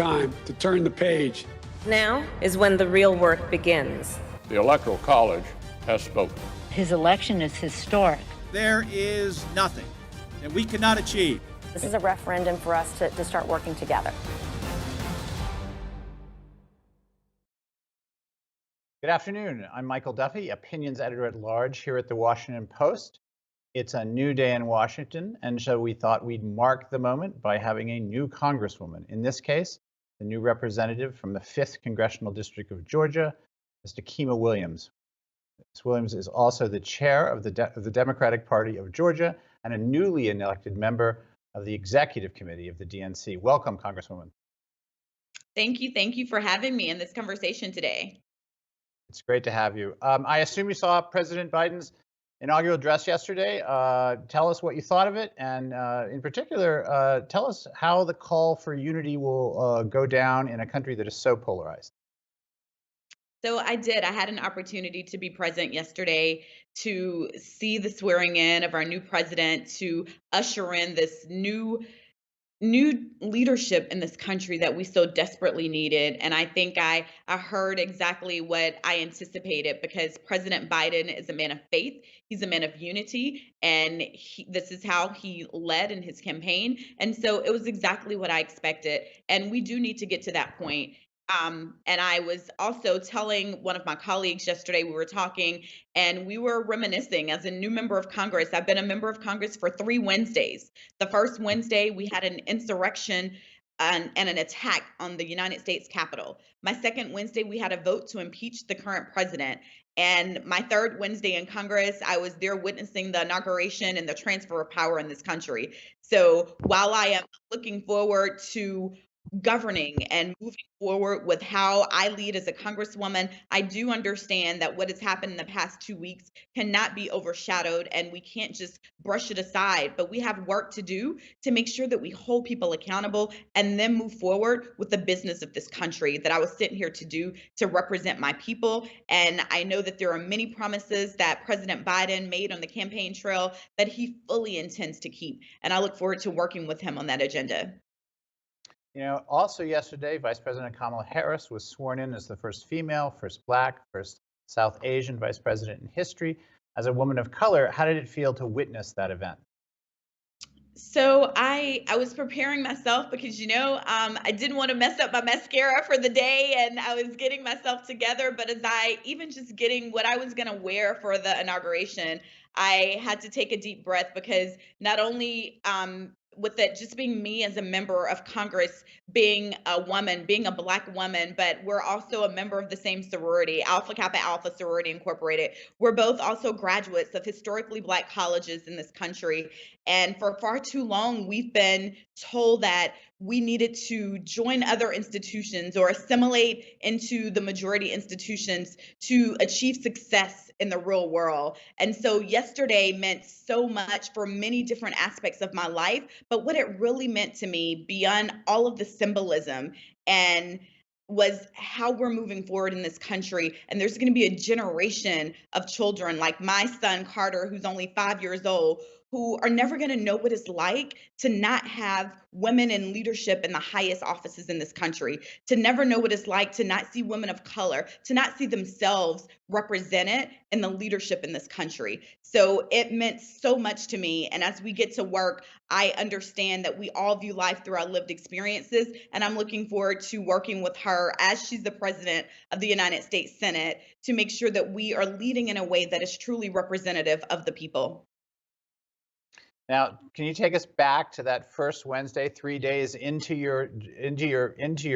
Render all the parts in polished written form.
time to turn the page. Now is when the real work begins. The Electoral College has spoken. His election is historic. There is nothing that we cannot achieve. This is a referendum for us to start working together. Good afternoon. I'm Michael Duffy, opinions editor at large here at the Washington Post. It's a new day in Washington, and so we thought we'd mark the moment by having a new Congresswoman. In this case, the new representative from the 5th Congressional District of Georgia, Ms. Nikema Williams. Ms. Williams is also the chair of the Democratic Party of Georgia and a newly elected member of the Executive Committee of the DNC. Welcome, Congresswoman. Thank you. Thank you for having me in this conversation today. It's great to have you. I assume you saw President Biden's inaugural address yesterday. Tell us what you thought of it, and in particular, tell us how the call for unity will go down in a country that is so polarized. So I did. I had an opportunity to be present yesterday to see the swearing in of our new president, to usher in this new leadership in this country that we so desperately needed. And I think I heard exactly what I anticipated, because President Biden is a man of faith. He's a man of unity, and this is how he led in his campaign. And so it was exactly what I expected. And we do need to get to that point. And I was also telling one of my colleagues yesterday, we were talking and we were reminiscing. As a new member of Congress, I've been a member of Congress for 3 Wednesdays. The first Wednesday, we had an insurrection and an attack on the United States Capitol. My second Wednesday, we had a vote to impeach the current president. And my third Wednesday in Congress, I was there witnessing the inauguration and the transfer of power in this country. So while I am looking forward to governing and moving forward with how I lead as a Congresswoman, I do understand that what has happened in the past 2 weeks cannot be overshadowed, and we can't just brush it aside. But we have work to do to make sure that we hold people accountable and then move forward with the business of this country that I was sitting here to do, to represent my people. And I know that there are many promises that President Biden made on the campaign trail that he fully intends to keep. And I look forward to working with him on that agenda. You know, also yesterday, Vice President Kamala Harris was sworn in as the first female, first Black, first South Asian vice president in history. As a woman of color, how did it feel to witness that event? So I was preparing myself because, I didn't want to mess up my mascara for the day, and I was getting myself together. But as I even just getting what I was going to wear for the inauguration, I had to take a deep breath, because not only with it just being me as a member of Congress, being a woman, being a Black woman, but we're also a member of the same sorority, Alpha Kappa Alpha Sorority Incorporated. We're both also graduates of historically Black colleges in this country. And for far too long, we've been told that we needed to join other institutions or assimilate into the majority institutions to achieve success in the real world. And so yesterday meant so much for many different aspects of my life, but what it really meant to me, beyond all of the symbolism, and was how we're moving forward in this country. And there's going to be a generation of children like my son Carter, who's only 5 years old, who are never going to know what it's like to not have women in leadership in the highest offices in this country, to never know what it's like to not see women of color, to not see themselves represented in the leadership in this country. So it meant so much to me. And as we get to work, I understand that we all view life through our lived experiences. And I'm looking forward to working with her as she's the president of the United States Senate to make sure that we are leading in a way that is truly representative of the people. Now, can you take us back to that first Wednesday, 3 days into your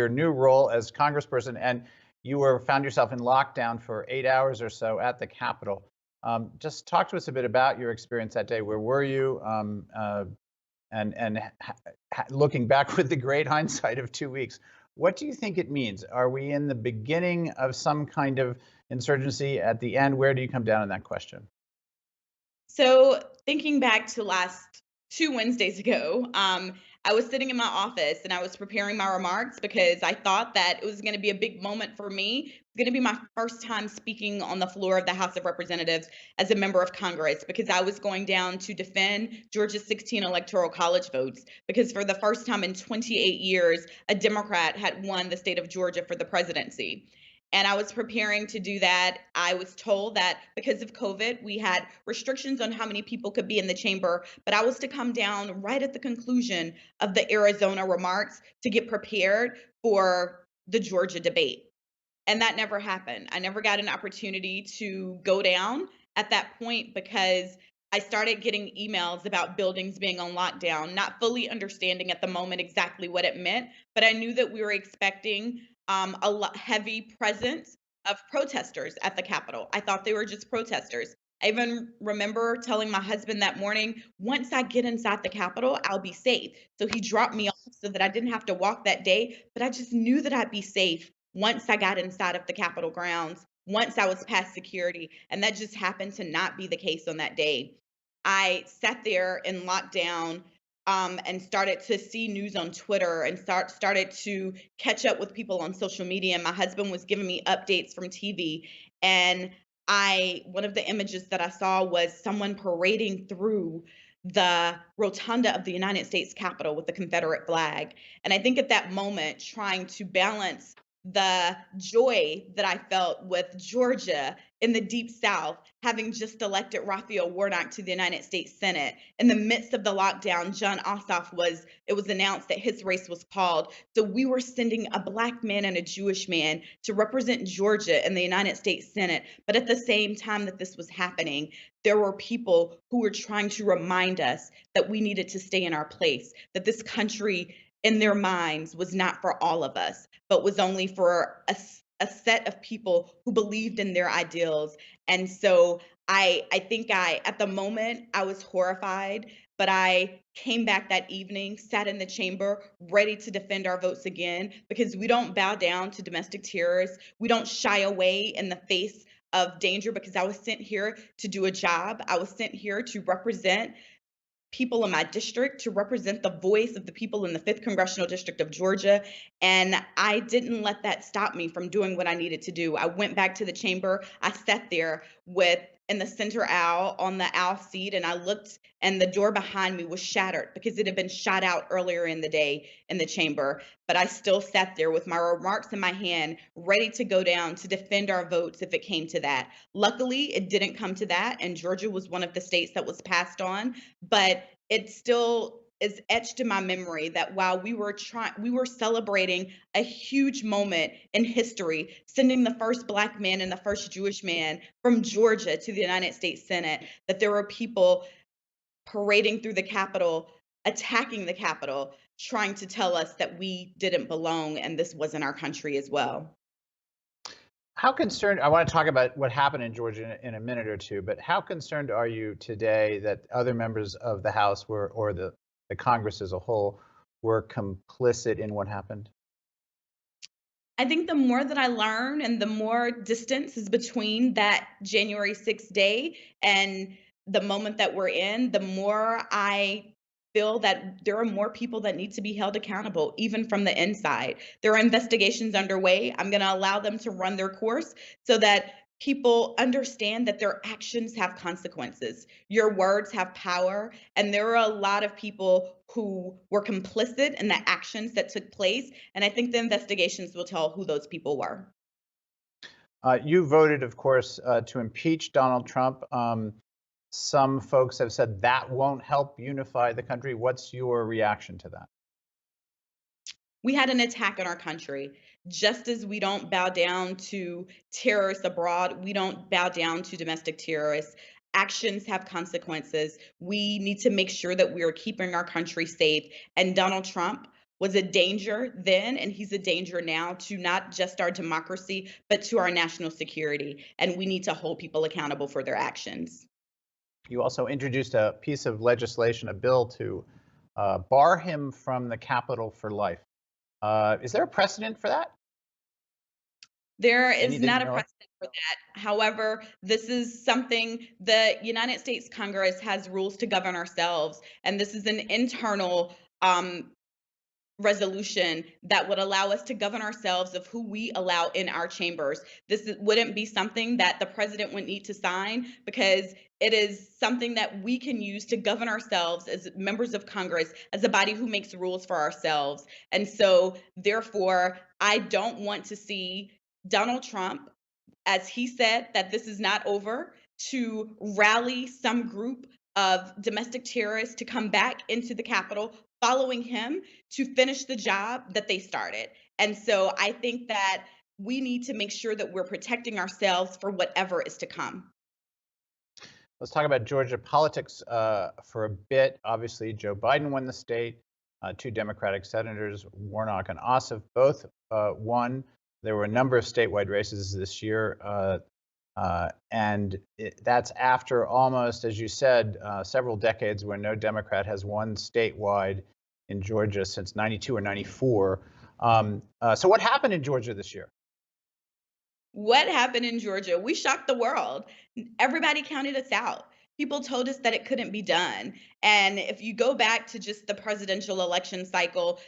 new role as Congressperson, and you found yourself in lockdown for 8 hours or so at the Capitol? Just talk to us a bit about your experience that day. Where were you? And looking back with the great hindsight of 2 weeks, what do you think it means? Are we in the beginning of some kind of insurgency at the end? Where do you come down on that question? So thinking back to last 2 Wednesdays ago, I was sitting in my office and I was preparing my remarks because I thought that it was going to be a big moment for me. It's going to be my first time speaking on the floor of the House of Representatives as a member of Congress, because I was going down to defend Georgia's 16 electoral college votes, because for the first time in 28 years, a Democrat had won the state of Georgia for the presidency. And I was preparing to do that. I was told that because of COVID, we had restrictions on how many people could be in the chamber, but I was to come down right at the conclusion of the Arizona remarks to get prepared for the Georgia debate. And that never happened. I never got an opportunity to go down at that point because I started getting emails about buildings being on lockdown, not fully understanding at the moment exactly what it meant, but I knew that we were expecting heavy presence of protesters at the Capitol. I thought they were just protesters. I even remember telling my husband that morning, once I get inside the Capitol, I'll be safe. So he dropped me off so that I didn't have to walk that day, but I just knew that I'd be safe once I got inside of the Capitol grounds, once I was past security, and that just happened to not be the case on that day. I sat there in lockdown and started to see news on Twitter and started to catch up with people on social media. And my husband was giving me updates from TV. And one of the images that I saw was someone parading through the rotunda of the United States Capitol with the Confederate flag. And I think at that moment, trying to balance the joy that I felt with Georgia in the Deep South, having just elected Raphael Warnock to the United States Senate. In the midst of the lockdown, John Ossoff it was announced that his race was called. So we were sending a Black man and a Jewish man to represent Georgia in the United States Senate. But at the same time that this was happening, there were people who were trying to remind us that we needed to stay in our place, that this country in their minds was not for all of us, but was only for a set of people who believed in their ideals. And so I think at the moment, I was horrified, but I came back that evening, sat in the chamber, ready to defend our votes again, because we don't bow down to domestic terrorists. We don't shy away in the face of danger, because I was sent here to do a job. I was sent here to represent people in my district, to represent the voice of the people in the 5th Congressional District of Georgia. And I didn't let that stop me from doing what I needed to do. I went back to the chamber. I sat there in the center aisle on the aisle seat, and I looked, and the door behind me was shattered because it had been shot out earlier in the day in the chamber. But I still sat there with my remarks in my hand, ready to go down to defend our votes if it came to that. Luckily, it didn't come to that, and Georgia was one of the states that was passed on, but it still is etched in my memory that while we were celebrating a huge moment in history, sending the first Black man and the first Jewish man from Georgia to the United States Senate, that there were people parading through the Capitol, attacking the Capitol, trying to tell us that we didn't belong and this wasn't our country as well. How concerned, I want to talk about what happened in Georgia in a minute or two, but how concerned are you today that other members of the House or the Congress as a whole were complicit in what happened? I think the more that I learn and the more distance is between that January 6th day and the moment that we're in, the more I feel that there are more people that need to be held accountable, even from the inside. There are investigations underway. I'm going to allow them to run their course so that people understand that their actions have consequences. Your words have power, and there are a lot of people who were complicit in the actions that took place, and I think the investigations will tell who those people were. You voted, of course, to impeach Donald Trump. Some folks have said that won't help unify the country. What's your reaction to that? We had an attack on our country. Just as we don't bow down to terrorists abroad, we don't bow down to domestic terrorists. Actions have consequences. We need to make sure that we are keeping our country safe. And Donald Trump was a danger then, and he's a danger now to not just our democracy, but to our national security. And we need to hold people accountable for their actions. You also introduced a piece of legislation, a bill to bar him from the Capitol for life. Is there a precedent for that? There is not a precedent for that. However, this is something the United States Congress has rules to govern ourselves, and this is an internal resolution that would allow us to govern ourselves of who we allow in our chambers. Wouldn't be something that the president would need to sign, because it is something that we can use to govern ourselves as members of Congress, as a body who makes rules for ourselves. And so, therefore, I don't want to see Donald Trump, as he said, that this is not over, to rally some group of domestic terrorists to come back into the Capitol following him to finish the job that they started. And so I think that we need to make sure that we're protecting ourselves for whatever is to come. Let's talk about Georgia politics for a bit. Obviously, Joe Biden won the state. Two Democratic senators, Warnock and Ossoff, both won. There were a number of statewide races this year. That's after almost, as you said, several decades where no Democrat has won statewide in Georgia since 92 or 94. So what happened in Georgia this year? What happened in Georgia? We shocked the world. Everybody counted us out. People told us that it couldn't be done. And if you go back to just the presidential election cycle,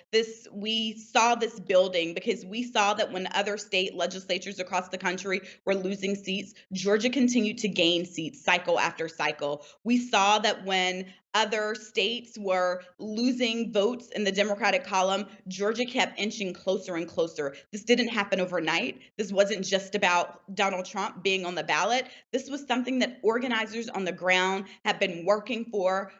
we saw this building, because we saw that when other state legislatures across the country were losing seats, Georgia continued to gain seats cycle after cycle. We saw that when other states were losing votes in the Democratic column, Georgia kept inching closer and closer. This didn't happen overnight. This wasn't just about Donald Trump being on the ballot. This was something that organizers on the ground have been working for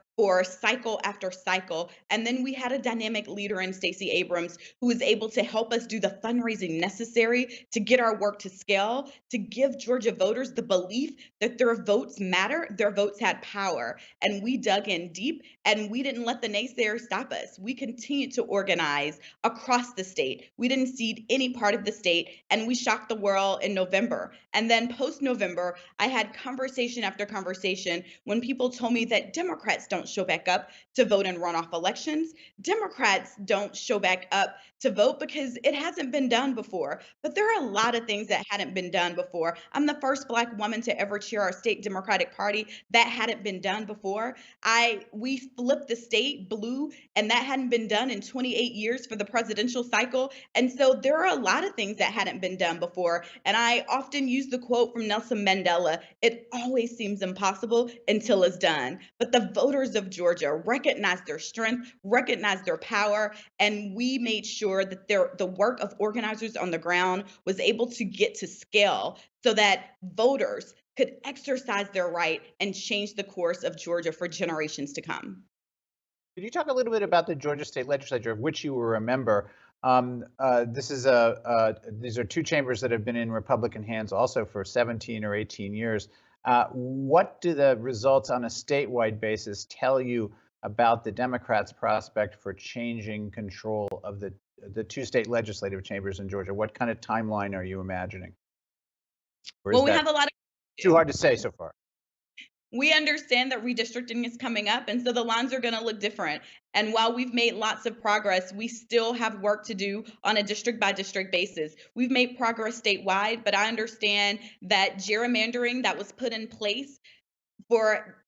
cycle after cycle. And then we had a dynamic leader in Stacey Abrams who was able to help us do the fundraising necessary to get our work to scale, to give Georgia voters the belief that their votes matter, their votes had power. And we dug in deep, and we didn't let the naysayers stop us. We continued to organize across the state. We didn't cede any part of the state, and we shocked the world in November. And then post-November, I had conversation after conversation when people told me that Democrats don't show back up to vote in runoff elections. Democrats don't show back up to vote because it hasn't been done before. But there are a lot of things that hadn't been done before. I'm the first Black woman to ever chair our state Democratic Party. That hadn't been done before. We flipped the state blue, and that hadn't been done in 28 years for the presidential cycle. And so there are a lot of things that hadn't been done before. And I often use the quote from Nelson Mandela: "It always seems impossible until it's done." But the voters of Georgia recognized their strength, recognized their power, and we made sure that the work of organizers on the ground was able to get to scale so that voters could exercise their right and change the course of Georgia for generations to come. Could you talk a little bit about the Georgia State Legislature, of which you were a member? These are two chambers that have been in Republican hands also for 17 or 18 years. What do the results on a statewide basis tell you about the Democrats' prospect for changing control of the two state legislative chambers in Georgia? What kind of timeline are you imagining? Well, we have a lot of too hard to say so far. We understand that redistricting is coming up, and so the lines are going to look different. And while we've made lots of progress, we still have work to do on a district by district basis. We've made progress statewide, but I understand that gerrymandering that was put in place for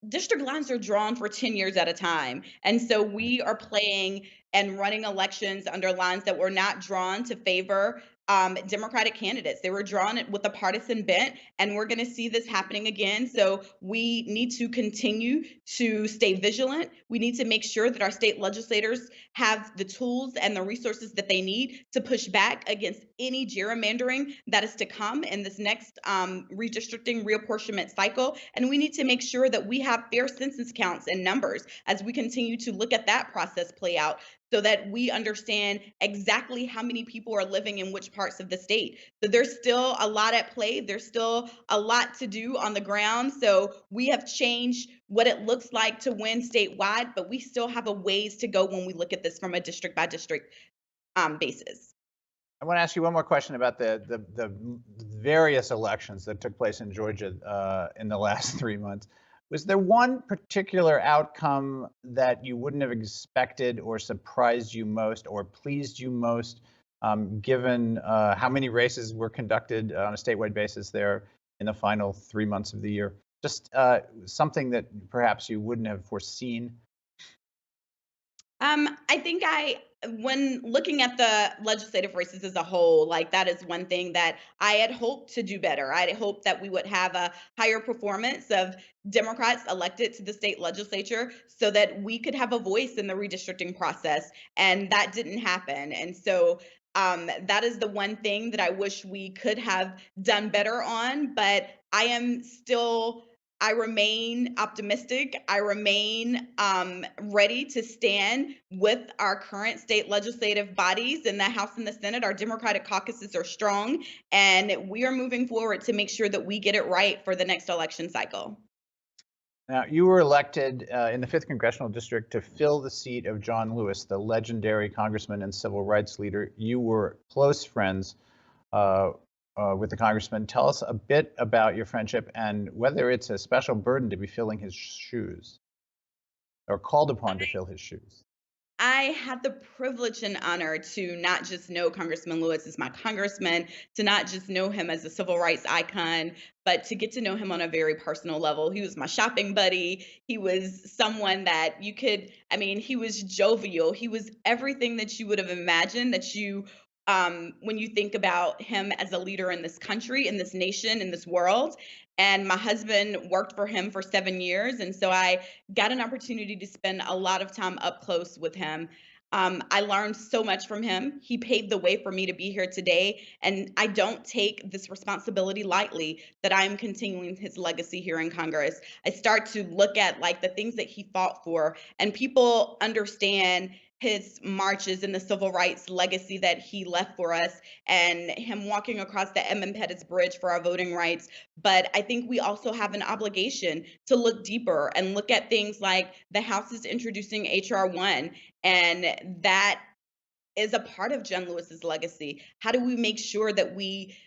district lines are drawn for 10 years at a time. And so we are playing and running elections under lines that were not drawn to favor Democratic candidates. They were drawn with a partisan bent, and we're going to see this happening again. So we need to continue to stay vigilant. We need to make sure that our state legislators have the tools and the resources that they need to push back against any gerrymandering that is to come in this next redistricting reapportionment cycle. And we need to make sure that we have fair census counts and numbers as we continue to look at that process play out, so that we understand exactly how many people are living in which parts of the state. So there's still a lot at play. There's still a lot to do on the ground. So we have changed what it looks like to win statewide, but we still have a ways to go when we look at this from a district by district basis. I want to ask you one more question about the various elections that took place in Georgia in the last 3 months. Was there one particular outcome that you wouldn't have expected or surprised you most or pleased you most, given how many races were conducted on a statewide basis there in the final 3 months of the year? Just something that perhaps you wouldn't have foreseen? I think when looking at the legislative races as a whole, like that is one thing that I had hoped to do better. I had hoped that we would have a higher performance of Democrats elected to the state legislature so that we could have a voice in the redistricting process. And that didn't happen. And so that is the one thing that I wish we could have done better on. But I remain optimistic. I remain ready to stand with our current state legislative bodies in the House and the Senate. Our Democratic caucuses are strong, and we are moving forward to make sure that we get it right for the next election cycle. Now, you were elected in the 5th Congressional District to fill the seat of John Lewis, the legendary congressman and civil rights leader. You were close friends with the congressman. Tell us a bit about your friendship and whether it's a special burden to be filling his shoes or called upon to fill his shoes. I had the privilege and honor to not just know Congressman Lewis as my congressman, to not just know him as a civil rights icon, but to get to know him on a very personal level. He was my shopping buddy. He was someone that he was jovial. He was everything that you would have imagined that when you think about him as a leader in this country, in this nation, in this world. And my husband worked for him for 7 years. And so I got an opportunity to spend a lot of time up close with him. I learned so much from him. He paved the way for me to be here today. And I don't take this responsibility lightly that I am continuing his legacy here in Congress. I start to look at the things that he fought for, and people understand his marches and the civil rights legacy that he left for us, and him walking across the Edmund Pettus Bridge for our voting rights. But I think we also have an obligation to look deeper and look at things like the House is introducing H.R. 1, and that is a part of John Lewis's legacy. How do we make sure that we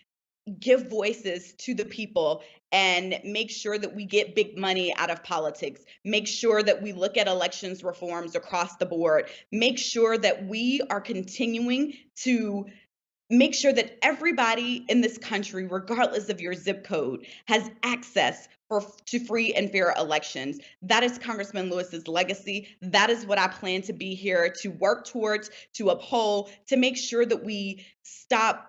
give voices to the people and make sure that we get big money out of politics, make sure that we look at elections reforms across the board, make sure that we are continuing to make sure that everybody in this country, regardless of your zip code, has access to free and fair elections. That is Congressman Lewis's legacy. That is what I plan to be here to work towards, to uphold, to make sure that we stop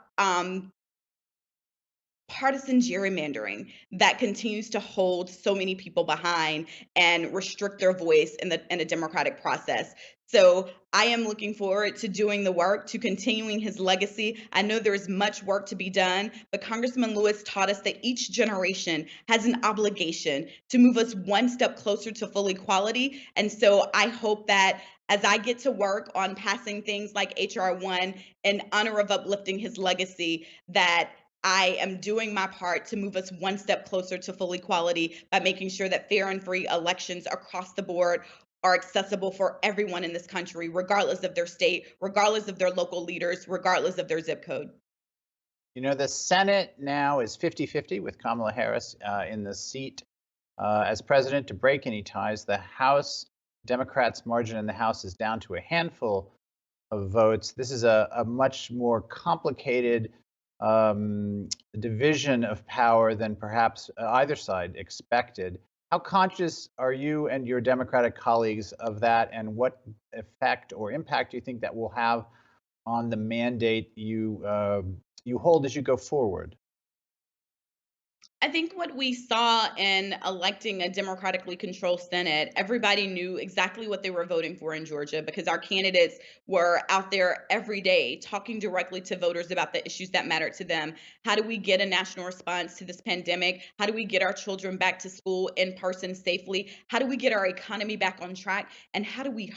partisan gerrymandering that continues to hold so many people behind and restrict their voice in a democratic process. So I am looking forward to doing the work, to continuing his legacy. I know there's much work to be done, but Congressman Lewis taught us that each generation has an obligation to move us one step closer to full equality. And so I hope that as I get to work on passing things like H.R. 1 in honor of uplifting his legacy, that I am doing my part to move us one step closer to full equality by making sure that fair and free elections across the board are accessible for everyone in this country, regardless of their state, regardless of their local leaders, regardless of their zip code. You know, the Senate now is 50-50 with Kamala Harris in the seat as president to break any ties. The House Democrats' margin in the House is down to a handful of votes. This is a much more complicated division of power than perhaps either side expected. How conscious are you and your Democratic colleagues of that, and what effect or impact do you think that will have on the mandate you hold as you go forward? I think what we saw in electing a democratically controlled Senate, everybody knew exactly what they were voting for in Georgia because our candidates were out there every day talking directly to voters about the issues that matter to them. How do we get a national response to this pandemic? How do we get our children back to school in person safely? How do we get our economy back on track? And how do we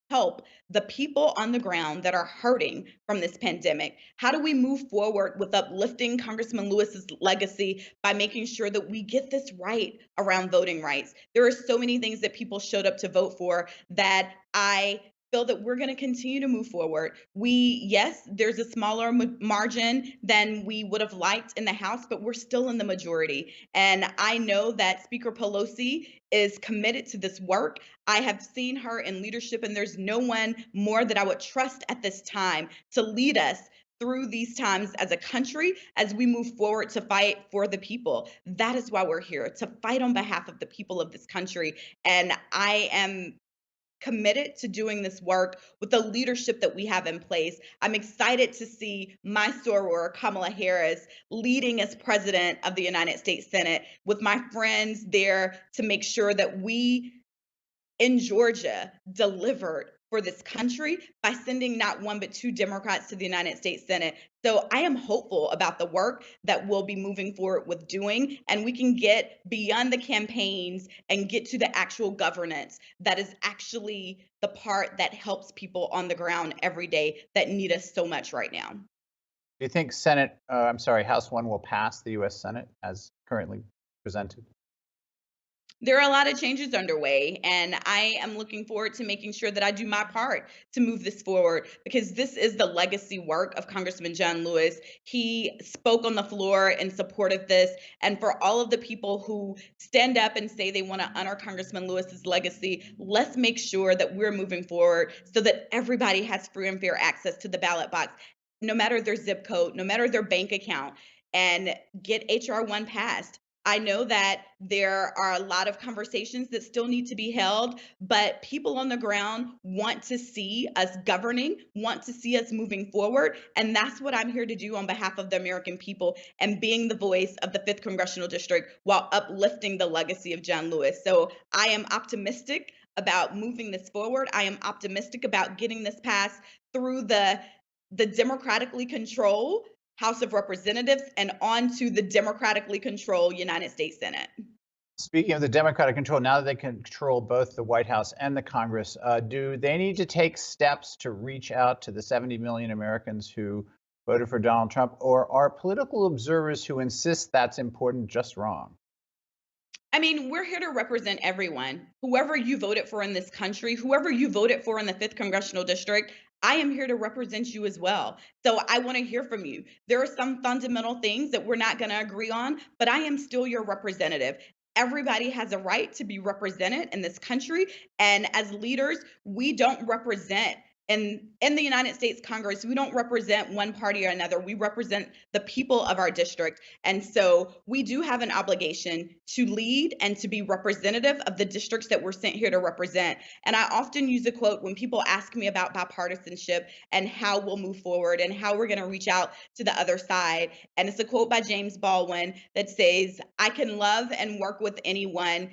help the people on the ground that are hurting from this pandemic? How do we move forward with uplifting Congressman Lewis's legacy by making sure that we get this right around voting rights? There are so many things that people showed up to vote for that I feel that we're going to continue to move forward. Yes, there's a smaller margin than we would have liked in the House, but we're still in the majority. And I know that Speaker Pelosi is committed to this work. I have seen her in leadership, and there's no one more that I would trust at this time to lead us through these times as a country as we move forward to fight for the people. That is why we're here, to fight on behalf of the people of this country. And I am committed to doing this work with the leadership that we have in place. I'm excited to see my soror, Kamala Harris, leading as president of the United States Senate, with my friends there to make sure that we in Georgia delivered for this country by sending not one but two Democrats to the United States Senate. So I am hopeful about the work that we'll be moving forward with doing, and we can get beyond the campaigns and get to the actual governance that is actually the part that helps people on the ground every day that need us so much right now. Do you think House 1 will pass the U.S. Senate as currently presented? There are a lot of changes underway, and I am looking forward to making sure that I do my part to move this forward, because this is the legacy work of Congressman John Lewis. He spoke on the floor in support of this, and for all of the people who stand up and say they want to honor Congressman Lewis's legacy, let's make sure that we're moving forward so that everybody has free and fair access to the ballot box, no matter their zip code, no matter their bank account, and get H.R. 1 passed. I know that there are a lot of conversations that still need to be held, but people on the ground want to see us governing, want to see us moving forward. And that's what I'm here to do on behalf of the American people, and being the voice of the 5th Congressional District while uplifting the legacy of John Lewis. So I am optimistic about moving this forward. I am optimistic about getting this passed through the democratically controlled House of Representatives and on to the democratically controlled United States Senate. Speaking of the Democratic control, now that they control both the White House and the Congress, do they need to take steps to reach out to the 70 million Americans who voted for Donald Trump, or are political observers who insist that's important just wrong? I mean, we're here to represent everyone. Whoever you voted for in this country, whoever you voted for in the 5th Congressional District, I am here to represent you as well. So I want to hear from you. There are some fundamental things that we're not going to agree on, but I am still your representative. Everybody has a right to be represented in this country. And as leaders, we don't represent in the United States Congress, we don't represent one party or another. We represent the people of our district. And so we do have an obligation to lead and to be representative of the districts that we're sent here to represent. And I often use a quote when people ask me about bipartisanship and how we'll move forward and how we're going to reach out to the other side. And it's a quote by James Baldwin that says, "I can love and work with anyone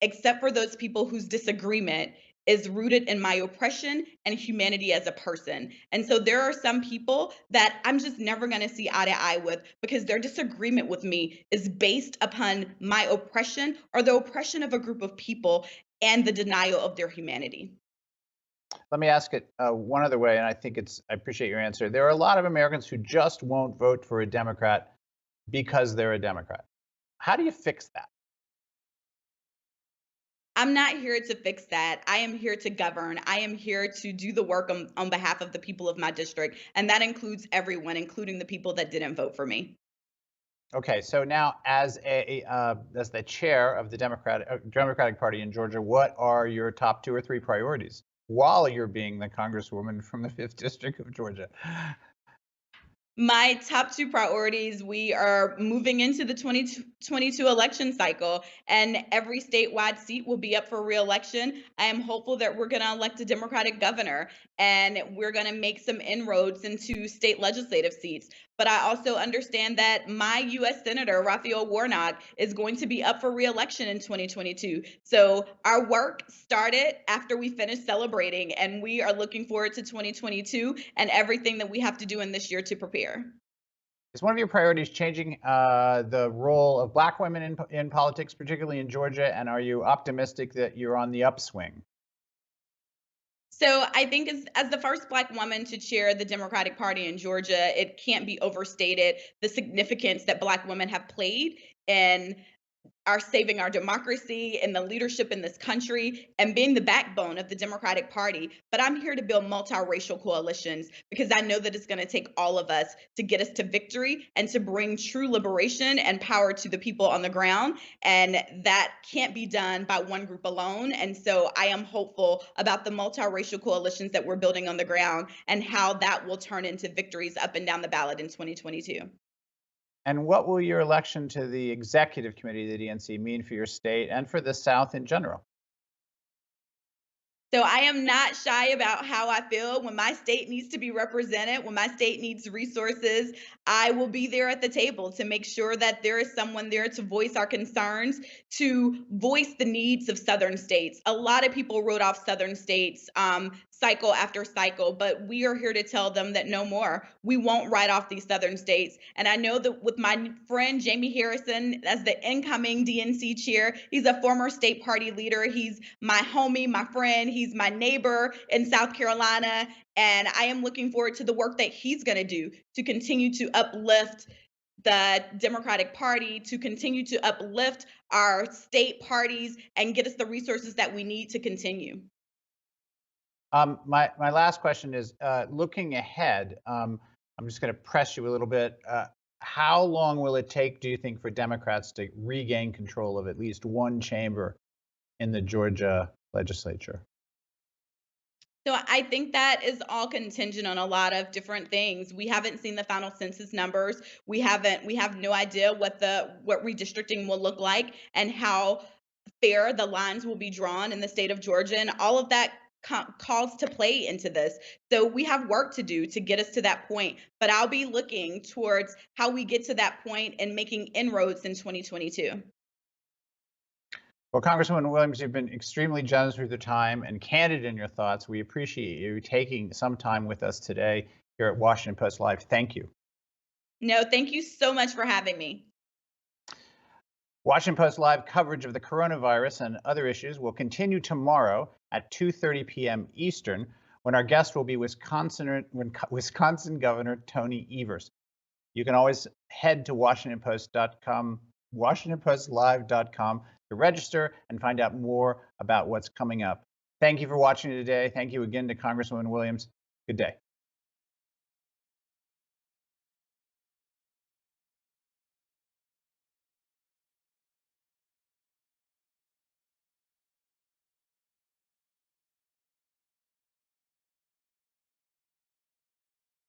except for those people whose disagreement is rooted in my oppression and humanity as a person." And so there are some people that I'm just never going to see eye to eye with, because their disagreement with me is based upon my oppression or the oppression of a group of people and the denial of their humanity. Let me ask it one other way, and I appreciate your answer. There are a lot of Americans who just won't vote for a Democrat because they're a Democrat. How do you fix that? I'm not here to fix that. I am here to govern. I am here to do the work on behalf of the people of my district. And that includes everyone, including the people that didn't vote for me. Okay, so now as the chair of the Democratic Party in Georgia, what are your top 2 or 3 priorities while you're being the Congresswoman from the 5th District of Georgia? My top 2 priorities, we are moving into the 2022 election cycle, and every statewide seat will be up for re-election. I am hopeful that we're going to elect a Democratic governor, and we're going to make some inroads into state legislative seats. But I also understand that my U.S. Senator, Raphael Warnock, is going to be up for re-election in 2022. So our work started after we finished celebrating, and we are looking forward to 2022 and everything that we have to do in this year to prepare. Is one of your priorities changing the role of Black women in politics, particularly in Georgia? And are you optimistic that you're on the upswing? So I think as the first Black woman to chair the Democratic Party in Georgia, it can't be overstated the significance that Black women have played in our saving our democracy and the leadership in this country and being the backbone of the Democratic Party. But I'm here to build multiracial coalitions, because I know that it's going to take all of us to get us to victory and to bring true liberation and power to the people on the ground. And that can't be done by one group alone. And so I am hopeful about the multiracial coalitions that we're building on the ground and how that will turn into victories up and down the ballot in 2022. And what will your election to the executive committee of the DNC mean for your state and for the South in general? So I am not shy about how I feel. When my state needs to be represented, when my state needs resources, I will be there at the table to make sure that there is someone there to voice our concerns, to voice the needs of Southern states. A lot of people wrote off Southern states cycle after cycle, but we are here to tell them that no more. We won't write off these Southern states. And I know that with my friend Jamie Harrison as the incoming DNC chair, he's a former state party leader. He's my homie, my friend. He's my neighbor in South Carolina. And I am looking forward to the work that he's going to do to continue to uplift the Democratic Party, to continue to uplift our state parties and get us the resources that we need to continue. My last question is, looking ahead, I'm just going to press you a little bit. How long will it take, do you think, for Democrats to regain control of at least one chamber in the Georgia legislature? So I think that is all contingent on a lot of different things. We haven't seen the final census numbers. We have no idea what redistricting will look like and how fair the lines will be drawn in the state of Georgia, and all of that calls to play into this. So we have work to do to get us to that point, but I'll be looking towards how we get to that point and making inroads in 2022. Well, Congresswoman Williams, you've been extremely generous with your time and candid in your thoughts. We appreciate you taking some time with us today here at Washington Post Live. Thank you. No, thank you so much for having me. Washington Post Live coverage of the coronavirus and other issues will continue tomorrow at 2:30 p.m. Eastern, when our guest will be Wisconsin Governor Tony Evers. You can always head to WashingtonPost.com, WashingtonPostLive.com to register and find out more about what's coming up. Thank you for watching today. Thank you again to Congresswoman Williams. Good day.